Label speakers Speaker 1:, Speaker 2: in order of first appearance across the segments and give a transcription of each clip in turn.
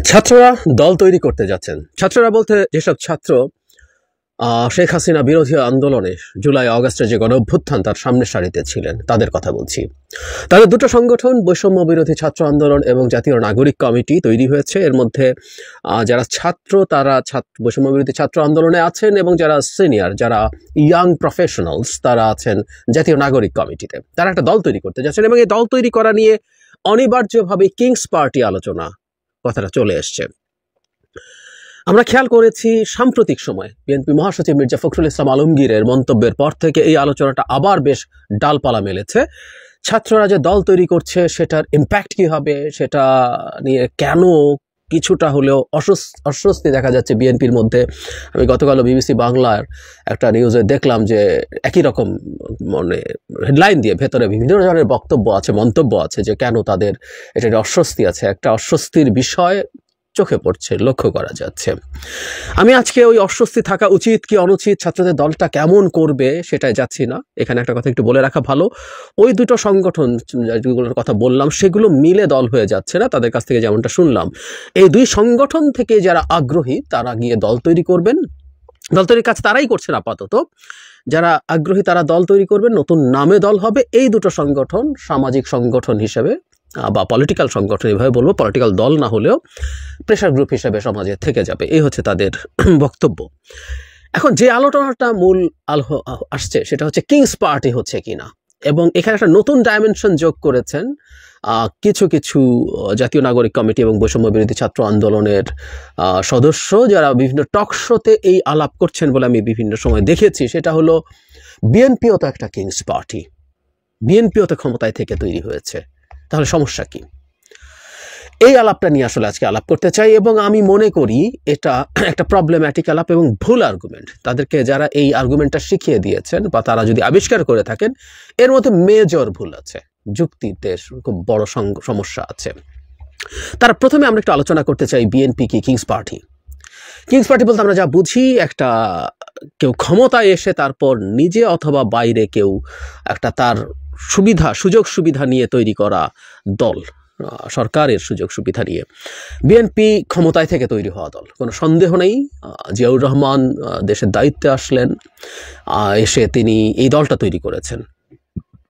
Speaker 1: ছাত্ররা দল তৈরি করতে যাচ্ছেন। ছাত্ররা বলতে যেসব ছাত্র শেখ হাসিনা বিরোধী আন্দোলনে জুলাই আগস্টে যে গণঅভ্যুত্থান তার সামনের সারিতে ছিলেন তাদের কথা বলছি। তাদের দুটো সংগঠন বৈষম্য বিরোধী ছাত্র আন্দোলন এবং জাতীয় নাগরিক কমিটি তৈরি হয়েছে। এর মধ্যে যারা ছাত্র তারা বৈষম্য বিরোধী ছাত্র আন্দোলনে আছেন এবং যারা সিনিয়র যারা ইয়াং প্রফেশনালস তারা আছেন জাতীয় নাগরিক কমিটিতে। তারা একটা দল তৈরি করতে যাচ্ছেন এবং এই দল তৈরি করা নিয়ে অনিবার্যভাবে কিংস পার্টি আলোচনা কথাটা চলে এসছে। আমরা খেয়াল করেছি সাম্প্রতিক সময় বিএনপি মহাসচিব মির্জা ফখরুল ইসলাম আলমগীরের মন্তব্যের পর থেকে এই আলোচনাটা আবার বেশ ডালপালা মেলেছে। ছাত্ররা যে দল তৈরি করছে সেটার ইম্প্যাক্ট কি হবে, সেটা নিয়ে কেন কিছুটা হলেও অস্বস্তি দেখা যাচ্ছে বিএনপির মধ্যে। আমি গতকালও বিবিসি বাংলার একটা নিউজে দেখলাম যে একই রকম মানে হেডলাইন দিয়ে ভেতরে বিভিন্ন ধরনের বক্তব্য আছে, মন্তব্য আছে যে কেন তাদের এটা অস্বস্তি আছে। একটা অস্বস্তির বিষয় চোখে পড়ছে, লক্ষ্য করা যাচ্ছে। আমি আজকে ওই অস্বস্তি থাকা উচিত কি অনুচিত, ছাত্রদের দলটা কেমন করবে সেটাই যাচ্ছি না। এখানে একটা কথা একটু বলে রাখা ভালো, ওই দুটো সংগঠন যেগুলোর কথা বললাম সেগুলো মিলে দল হয়ে যাচ্ছে না। তাদের কাছ থেকে যেমনটা শুনলাম, এই দুই সংগঠন থেকে যারা আগ্রহী তারা গিয়ে দল তৈরি করবেন। দল তৈরির কাজ তারাই করছেন আপাতত। যারা আগ্রহী তারা দল তৈরি করবেন, নতুন নামে দল হবে। এই দুটো সংগঠন সামাজিক সংগঠন হিসেবে বা পলিটিক্যাল সংগঠন, এভাবে বলবো, পলিটিক্যাল দল না হলেও প্রেশার গ্রুপ হিসেবে সমাজে থেকে যাবে। এই হচ্ছে তাদের বক্তব্য। এখন যে আলোচনাটা মূল আসছে সেটা হচ্ছে কিংস পার্টি হচ্ছে কিনা, এবং এখানে একটা নতুন ডাইমেনশন যোগ করেছেন কিছু কিছু জাতীয় নাগরিক কমিটি এবং বৈষম্য বিরোধী ছাত্র আন্দোলনের সদস্য যারা বিভিন্ন টক শোতে এই আলাপ করছেন বলে আমি বিভিন্ন সময় দেখেছি। সেটা হলো বিএনপিও তো একটা কিংস পার্টি, বিএনপিও তো ক্ষমতায় থেকে তৈরি হয়েছে, তাহলে সমস্যা কি? এই আলাপটা নিয়ে আসলে আজকে আলাপ করতে চাই এবং আমি মনে করি এটা একটা প্রবলেম্যাটিক আলাপ এবং ভুল আর্গুমেন্ট। তাদেরকে যারা এই আর্গুমেন্টটা শিখিয়ে দিয়েছেন বা তারা যদি আবিষ্কার করে থাকেন এর মধ্যে মেজর ভুল আছে, যুক্তিতে খুব বড় সমস্যা আছে। তার প্রথমে আমরা একটু আলোচনা করতে চাই বিএনপি কি কিংস পার্টি। কিংস পার্টি বলতে আমরা যা বুঝি একটা কেউ ক্ষমতায় এসে তারপর নিজে অথবা বাইরে কেউ একটা তার সুযোগ সুবিধা নিয়ে তৈরি করা দল, সরকারের সুযোগ সুবিধা নিয়ে। বিএনপি ক্ষমতায় থেকে তৈরি হওয়া দল, কোনো সন্দেহ নেই। জিয়াউর রহমান দেশের দায়িত্বে আসলেন, এসে তিনি এই দলটা তৈরি করেছেন,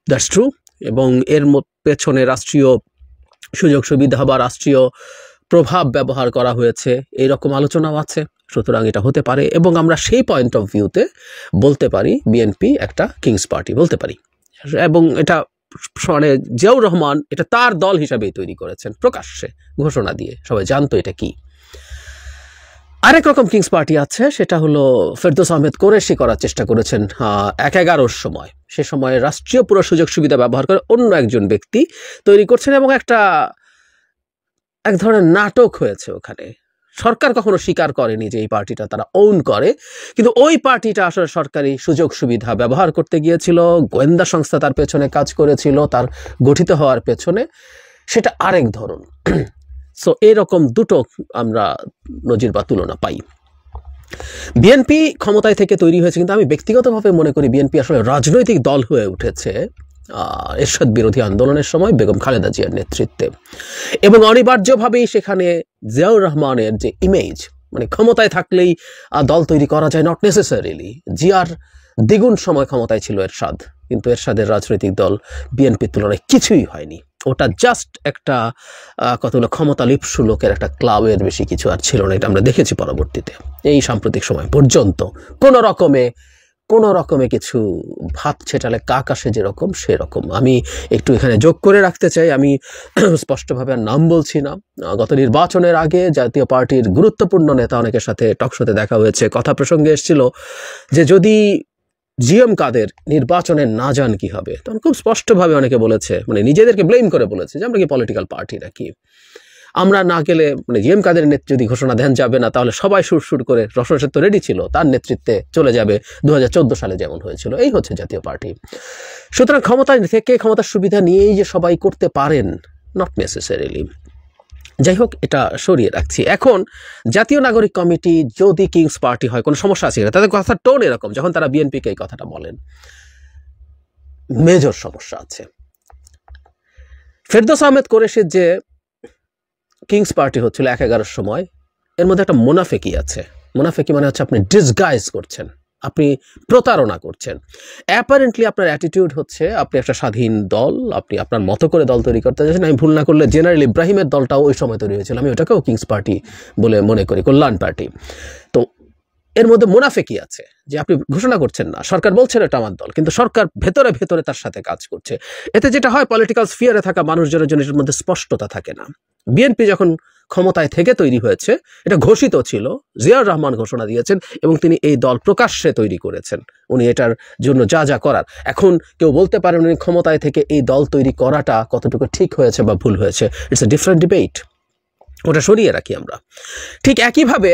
Speaker 1: দ্যাটস ট্রু। এবং এর পেছনে রাষ্ট্রীয় সুযোগ সুবিধা বা রাষ্ট্রীয় প্রভাব ব্যবহার করা হয়েছে এরকম আলোচনাও আছে। সুতরাং এটা হতে পারে এবং আমরা সেই পয়েন্ট অফ ভিউতে বলতে পারি বিএনপি একটা কিংস পার্টি বলতে পারি। এবং এটা মানে জিয়াউর রহমান এটা তার দল হিসাবেই তৈরি করেছেন, প্রকাশ্যে ঘোষণা দিয়ে, সবাই জানতো এটা কি। আরেক রকম কিংস পার্টি আছে, সেটা হলো ফেরদৌস আহমেদ কোরেশি করার চেষ্টা করেছেন ১/১১ সময়। সে সময় রাষ্ট্রীয় পুরো সুযোগ সুবিধা ব্যবহার করে অন্য একজন ব্যক্তি তৈরি করছেন এবং এক ধরনের নাটক হয়েছে ওখানে। সরকার কখনো স্বীকার করেনি যে এই পার্টিটা তারা ওন করে, কিন্তু ওই পার্টিটা আসলে সরকারি সুযোগ সুবিধা ব্যবহার করতে গিয়েছিল, গোয়েন্দা সংস্থা তার পেছনে কাজ করেছিল তার গঠিত হওয়ার পেছনে, সেটা আরেক ধরন। সো এরকম দুটো আমরা নজির বা তুলনা পাই। বিএনপি ক্ষমতায় থেকে তৈরি হয়েছে, কিন্তু আমি ব্যক্তিগতভাবে মনে করি বিএনপি আসলে রাজনৈতিক দল হয়ে উঠেছে এরশাদ বিরোধী আন্দোলনের সময় বেগম খালেদা জিয়ার নেতৃত্বে, এবং অনিবার্যভাবেই সেখানে জিয়াউর রহমানের যে ইমেজ, মানে ক্ষমতায় থাকলেই দল তৈরি করা যায়, নট নেসেসারিলি। জিয়ার দ্বিগুণ সময় ক্ষমতায় ছিল এরশাদ, কিন্তু এরশাদের রাজনৈতিক দল বিএনপির তুলনায় কিছুই হয়নি। ওটা জাস্ট একটা কতগুলো ক্ষমতা লিপ্সু লোকের একটা ক্লাবের, বেশি কিছু আর ছিল না। এটা আমরা দেখেছি পরবর্তীতে, এই সাম্প্রতিক সময় পর্যন্ত কোনো রকমে কিছু ভাত ছেটালে কাক আসে যেরকম, সেরকম। আমি একটু এখানে যোগ করে রাখতে চাই, আমি স্পষ্টভাবে আর নাম বলছি না। গত নির্বাচনের আগে জাতীয় পার্টির গুরুত্বপূর্ণ নেতা অনেকের সাথে টকশোতে দেখা হয়েছে, কথা প্রসঙ্গে এসেছিল যে যদি জিএম কাদের নির্বাচনে না যান কি হবে। তখন খুব স্পষ্টভাবে অনেকে বলেছে, মানে নিজেদেরকে ব্লেম করে বলেছে যে আমরা কি পলিটিক্যাল পার্টি নাকি, আমরা না গেলে, মানে জিএম কাদের যদি ঘোষণা দেন যাবে না তাহলে সবাই সুর করে, রসরসের তো রেডি ছিল, তার নেতৃত্বে চলে যাবে 2014 সালে যেমন হয়েছিল। এই হচ্ছে জাতীয় পার্টি। সুতরাং ক্ষমতায় থেকে ক্ষমতার সুবিধা নিয়েই যে সবাই করতে পারেন, নট নেসেসারিলি। যাই হোক, এটা সরিয়ে রাখছি। এখন জাতীয় নাগরিক কমিটি যদি কিংস পার্টি হয় কোনো সমস্যা আছে কিনা? তাদের কথার টোন এরকম, যখন তারা বিএনপিকে এই কথাটা বলেন, মেজর সমস্যা আছে। ফেরদৌস আহমেদ কোরেশির যে কিংস পার্টি হচ্ছিল 11-11 সময়, এর মধ্যে একটা মুনাফিকি আছে। মুনাফিকি মানে হচ্ছে আপনি ডিসগাইজ করছেন, আপনি প্রতারণা করছেন। অ্যাপারেন্টলি আপনার অ্যাটিটিউড হচ্ছে আপনি একটা স্বাধীন দল, আপনি আপনার মতো করে দল তৈরি করতে যাচ্ছেন। আমি ভুল না করলে জেনারেল ইব্রাহিমের দলটাও ওই সময় তৈরি হয়েছিল, আমি ওটাকেও কিংস পার্টি বলে মনে করি, কল্যাণ পার্টি। তো এর মধ্যে মুনাফিকি আছে যে আপনি ঘোষণা করছেন না, সরকার বলছেন এটা আমার দল, কিন্তু সরকার ভেতরে ভেতরে তার সাথে কাজ করছে। এতে যেটা হয়, পলিটিক্যাল স্ফিয়ারে থাকা মানুষজনের জন্য এর মধ্যে স্পষ্টতা থাকে না। বিএনপি যখন ক্ষমতায় থেকে তৈরি হয়েছে, এটা ঘোষিত ছিল, জিয়াউর রহমান ঘোষণা দিয়েছেন এবং তিনি এই দল প্রকাশ্যে তৈরি করেছেন, উনি এটার জন্য যা যা করার। এখন কেউ বলতে পারেন উনি ক্ষমতায় থেকে এই দল তৈরি করাটা কতটুকু ঠিক হয়েছে বা ভুল হয়েছে, ইটস এ ডিফারেন্ট ডিবেট, ওটা সরিয়ে রাখি আমরা। ঠিক একইভাবে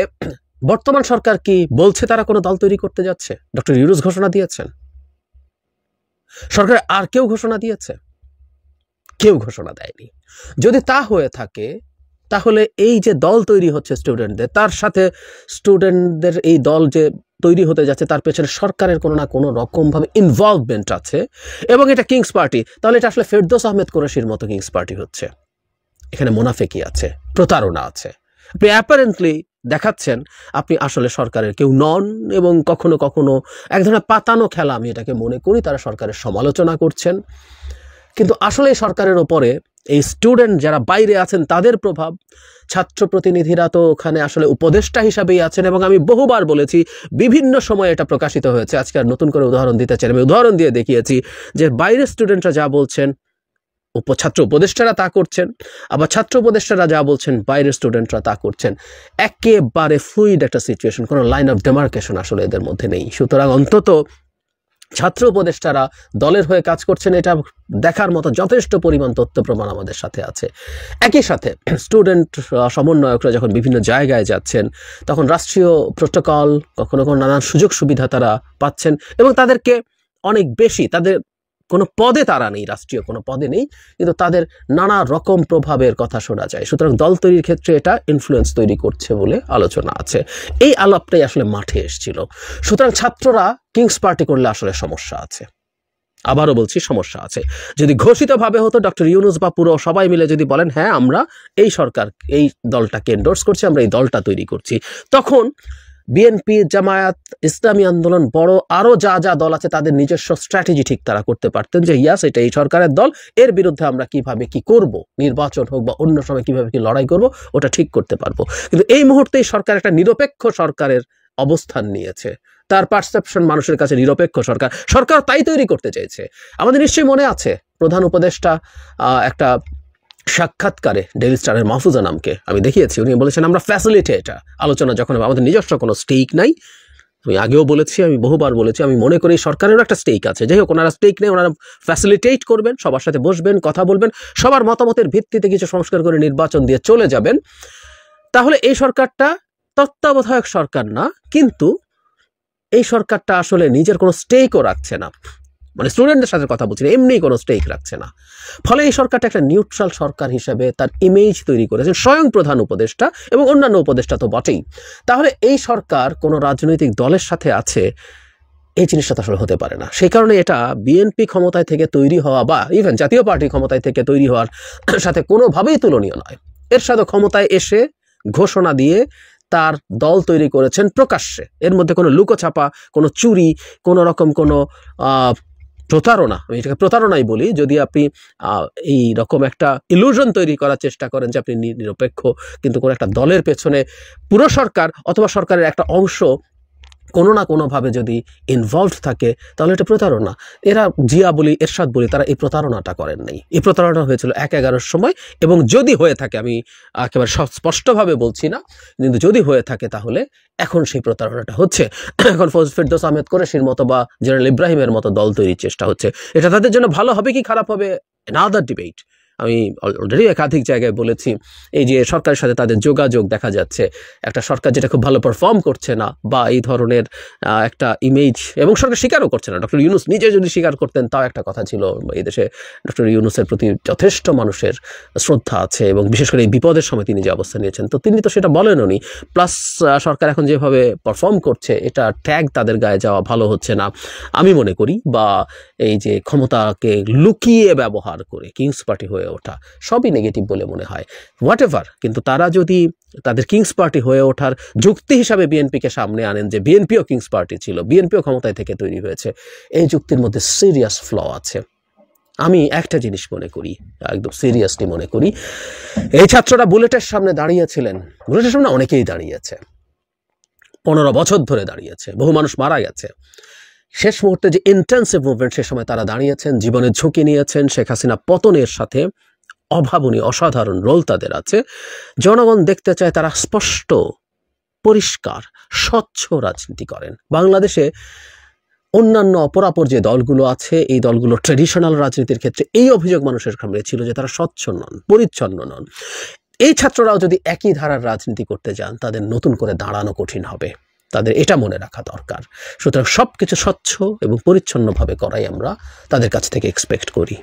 Speaker 1: বর্তমান সরকার কি বলছে তারা কোনো দল তৈরি করতে যাচ্ছে? ডক্টর ইউনূস ঘোষণা দিয়েছেন, সরকার আর কেউ ঘোষণা দিয়েছে? কেউ ঘোষণা দেয়নি। যদি তা হয়ে থাকে তাহলে এই যে দল তৈরি হচ্ছে স্টুডেন্টদের, তার সাথে স্টুডেন্টদের এই দল যে তৈরি হতে যাচ্ছে তার পেছনে সরকারের কোনো না কোনো রকমভাবে ইনভলভমেন্ট আছে এবং এটা কিংস পার্টি, তাহলে এটা আসলে ফেরদৌস আহমেদ কুরেশির মতো কিংস পার্টি হচ্ছে। এখানে মুনাফিকি আছে, প্রতারণা আছে। আপনি অ্যাপারেন্টলি দেখাচ্ছেন আপনি আসলে সরকারের কেউ নন এবং কখনো কখনো এক ধরনের পাতানো খেলা আমি এটাকে মনে করি, তারা সরকারের সমালোচনা করছেন। কিন্তু আসলে সরকারের ওপরে এই স্টুডেন্ট যারা বাইরে আছেন তাদের প্রভাব, ছাত্র প্রতিনিধিরা তো ওখানে আসলে উপদেষ্টা হিসাবেই আছেন এবং আমি বহুবার বলেছি, বিভিন্ন সময় এটা প্রকাশিত হয়েছে। আজকে আর নতুন করে উদাহরণ দিতে চাই, আমি উদাহরণ দিয়ে দেখিয়েছি যে বাইরের স্টুডেন্টরা যা বলছেন ছাত্র উপদেষ্টারা তা করছেন, আবার ছাত্র উপদেষ্টারা যা বলছেন বাইরের স্টুডেন্টরা তা করছেন। একেবারে ফ্লুইড একটা সিচুয়েশন, কোনো লাইন অফ ডেমার্কেশন আসলে এদের মধ্যে নেই। সুতরাং অন্তত ছাত্র উপদেষ্টারা দলের হয়ে কাজ করছেন এটা দেখার মতো যথেষ্ট পরিমাণ তথ্য প্রমাণ আমাদের সাথে আছে। একই সাথে স্টুডেন্ট সমন্বয়করা যখন বিভিন্ন জায়গায় যাচ্ছেন তখন রাষ্ট্রীয় প্রোটোকল, কখনো কখনো নানান সুযোগ সুবিধা তারা পাচ্ছেন এবং তাদেরকে অনেক বেশি, তাদের কোনো পদে তারা নেই, রাষ্ট্রীয় কোনো পদে নেই, কিন্তু তাদের নানা রকম প্রভাবের কথা শোনা যায়। সুতরাং দল তৈরির ক্ষেত্রে এটা ইনফ্লুয়েন্স তৈরি করছে বলে আলোচনা আছে। এই আলাপটাই আসলে মাঠে এসেছিল। সুতরাং ছাত্ররা কিংস পার্টি করলে আসলে সমস্যা আছে, আবারও বলছি সমস্যা আছে। যদি ঘোষিতভাবে হতো, ডক্টর ইউনূস বা পুরো সবাই মিলে যদি বলেন হ্যাঁ আমরা এই সরকার এই দলটাকে এন্ডোর্স করছি, আমরা এই দলটা তৈরি করছি, তখন বিএনপি, জামায়াত, ইসলামী আন্দোলন, বড় আরো যা যা দল আছে তাদের নিজস্ব স্ট্র্যাটেজি ঠিক তারা করতে পারতেন যে ইয়াস এটা এই সরকারের দল, এর বিরুদ্ধে আমরা কিভাবে কি করব, নির্বাচন হোক বা অন্য সময় কিভাবে কি লড়াই করব ওটা ঠিক করতে পারবো। কিন্তু এই মুহূর্তে সরকার একটা নিরপেক্ষ সরকারের অবস্থান নিয়েছে, তার পারসেপশন মানুষের কাছে নিরপেক্ষ সরকার, সরকার তাই তৈরি করতে চাইছে। আমাদের নিশ্চয়ই মনে আছে প্রধান উপদেষ্টা একটা সাক্ষাৎকারে ডেইলি স্টারের মাহফুজা নামকে আমি দেখিয়েছি, উনি বলেছেন আমরা ফ্যাসিলিটেটর। আলোচনা যখন আমাদের নিজস্ব কোনো স্টেক নাই, আমি আগেও বলেছি, আমি বহুবার বলেছি, আমি মনে করি সরকারেরও একটা স্টেক আছে। যাই হোক, ওনারা স্টেক নেই, ওনারা ফ্যাসিলিটেট করবেন, সবার সাথে বসবেন, কথা বলবেন, সবার মতামতের ভিত্তিতে কিছু সংস্কার করে নির্বাচন দিয়ে চলে যাবেন। তাহলে এই সরকারটা তত্ত্বাবধায়ক সরকার না, কিন্তু এই সরকারটা আসলে নিজের কোনো স্টেকও রাখছে না, মানে স্টুডেন্টদের সাথে কথা বলছি, এমনি কোনো স্টেক রাখছে না। ফলে এই সরকারটা একটা নিউট্রাল সরকার হিসেবে তার ইমেজ তৈরি করেছেন স্বয়ং প্রধান উপদেষ্টা এবং অন্যান্য উপদেষ্টা তো বটেই। তাহলে এই সরকার কোনো রাজনৈতিক দলের সাথে আছে, এই জিনিসটা তো আসলে হতে পারে না। সেই কারণে এটা বিএনপি ক্ষমতায় থেকে তৈরি হওয়া বা ইভেন জাতীয় পার্টি ক্ষমতায় থেকে তৈরি হওয়ার সাথে কোনোভাবেই তুলনীয় নয়। এর সাথে ক্ষমতায় এসে ঘোষণা দিয়ে তার দল তৈরি করেছেন প্রকাশ্যে, এর মধ্যে কোনো লুকোছাপা, কোনো চুরি, কোনো রকম কোনো প্রতারণা, আমি এটাকে প্রতারণাই বলি, যদি আপনি এই রকম একটা ইলুশন তৈরি করার চেষ্টা করেন যে আপনি নিরপেক্ষ, কিন্তু কোনো একটা দলের পেছনে পুরো সরকার অথবা সরকারের একটা অংশ কোনো না কোনোভাবে যদি ইনভলভড থাকে, তাহলে এটা প্রতারণা। এরা জিয়া বলি, এরশাদ বলি, তারা এই প্রতারণাটা করেন নাই। এই প্রতারণা হয়েছিল 1/11 সময়, এবং যদি হয়ে থাকে, আমি একেবারে স্পষ্টভাবে বলছি না, কিন্তু যদি হয়ে থাকে তাহলে এখন সেই প্রতারণাটা হচ্ছে। এখন ফেরদৌস আহমেদ কুরেশির মতো বা জেনারেল ইব্রাহিমের মতো দল তৈরির চেষ্টা হচ্ছে। এটা তাদের জন্য ভালো হবে কি খারাপ হবে, অ্যানাদার ডিবেট। আমি অলরেডি একাধিক জায়গায় বলেছি, এই যে সরকারের সাথে তাদের যোগাযোগ দেখা যাচ্ছে, একটা সরকার যেটা খুব ভালো পারফর্ম করছে না বা এই ধরনের একটা ইমেজ, এবং সরকার স্বীকারও করছে না। ডক্টর ইউনূস নিজে যদি স্বীকার করতেন তাও একটা কথা ছিল, এই দেশে ডক্টর ইউনূসের প্রতি যথেষ্ট মানুষের শ্রদ্ধা আছে এবং বিশেষ করে এই বিপদের সময় তিনি যে অবস্থা নিয়েছেন, তো তিনি তো সেটা বলেননি। প্লাস সরকার এখন যেভাবে পারফর্ম করছে, এটা ট্যাগ তাদের গায়ে যাওয়া ভালো হচ্ছে না আমি মনে করি, বা এই যে ক্ষমতাকে লুকিয়ে ব্যবহার করে কিংস পার্টি হয়ে হয়ে ওঠা, সবই নেগেটিভ বলে মনে হয়, হোয়াট এভার। কিন্তু তারা যদি তাদের কিংস পার্টি হয়ে ওঠার যুক্তি হিসাবে বিএনপিকে সামনে আনেন যে বিএনপিও কিংস পার্টি ছিল, বিএনপিও ক্ষমতায় থেকে তৈরি হয়েছে, এই যুক্তির মধ্যে সিরিয়াস ফ্ল আছে। আমি একটা জিনিস মনে করি, একদম সিরিয়াসলি মনে করি, এই ছাত্ররা বুলেটের সামনে দাঁড়িয়েছিলেন, বুলেটের সামনে অনেকেই দাঁড়িয়েছে, 15 বছর ধরে দাঁড়িয়েছে, বহু মানুষ মারা গেছে। শেষ মুহূর্তে যে ইন্টেন্সিভ মুভমেন্ট, সে সময় তারা দাঁড়িয়েছেন, জীবনের ঝুঁকি নিয়েছেন। শেখ হাসিনা পতনের সাথে অভাবনীয় অসাধারণ রোল তাদের আছে। জনগণ দেখতে চায় তারা স্পষ্ট, পরিষ্কার, স্বচ্ছ রাজনীতি করেন। বাংলাদেশে অন্যান্য অপরাপর যে দলগুলো আছে, এই দলগুলো ট্র্যাডিশনাল রাজনীতির ক্ষেত্রে এই অভিযোগ মানুষের সামনে ছিল যে তারা স্বচ্ছ নন, পরিচ্ছন্ন নন। এই ছাত্ররাও যদি একই ধারার রাজনীতি করতে যান, তাদের নতুন করে দাঁড়ানো কঠিন হবে। তাদের এটা মনে রাখা দরকার। সুতরাং সবকিছু স্বচ্ছ এবং পরিচ্ছন্নভাবে করাই আমরা তাদের কাছ থেকে এক্সপেক্ট করি।